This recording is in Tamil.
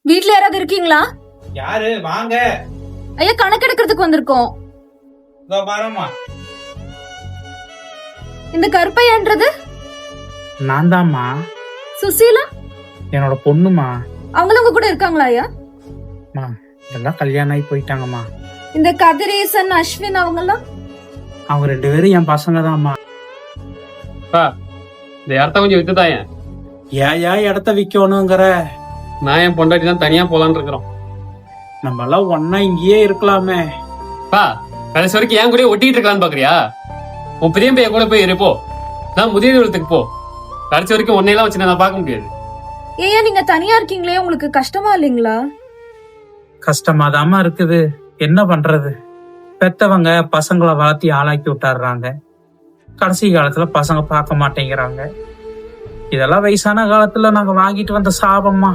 வீட்ல யாராவது இருக்கீங்களா? யாரு? வாங்க. ஐயா, கணக்கெடுக்கிறதுக்கு வந்திருக்கோம். இதோ பாரும்மா. இந்த கருப்பையன்றது நான் தான்மா. சுசீலா என்னோட பொண்ணுமா. அவங்களும் உங்க கூட இருக்காங்களா ஐயா? எல்லாம் கல்யாணம் ஆகி போயிட்டாங்கம்மா. இந்த கதிரேசன், அஸ்வின் அவங்கெல்லாம்? அவங்க 2 பேரும் என் பசங்க தான்மா. இந்த இடத்த கொஞ்சம் வித்துதாயன். ஏன் இடத்த விற்கணுங்கிற? நான் என் பொண்டாட்டி தான் தனியா போலான்னு இருக்கிறோம். நம்ம எல்லாம் ஒன்னா இங்கேயே இருக்கலாமே. கடைசி வரைக்கும் என் கூட ஒட்டிட்டு இருக்கலான்னு பாக்குறியா? உன் பெரிய பையன் கூட போய் இருப்போ. நான் முதியோர்களுக்கு போ. கடைசி வரைக்கும் உன்னையெல்லாம் வச்சு நான் பார்க்க முடியாது. ஏயா நீங்க தனியா இருக்கீங்களே, உங்களுக்கு கஷ்டமா இல்லைங்களா? கஷ்டமாதாம்மா இருக்குது. என்ன பண்றது? பெத்தவங்க பசங்களை வளர்த்தி ஆளாக்கி விட்டாடுறாங்க. கடைசி காலத்துல பசங்க பார்க்க மாட்டேங்கிறாங்க. இதெல்லாம் வயசான காலத்துல நாங்க வாங்கிட்டு வந்த சாபம்மா.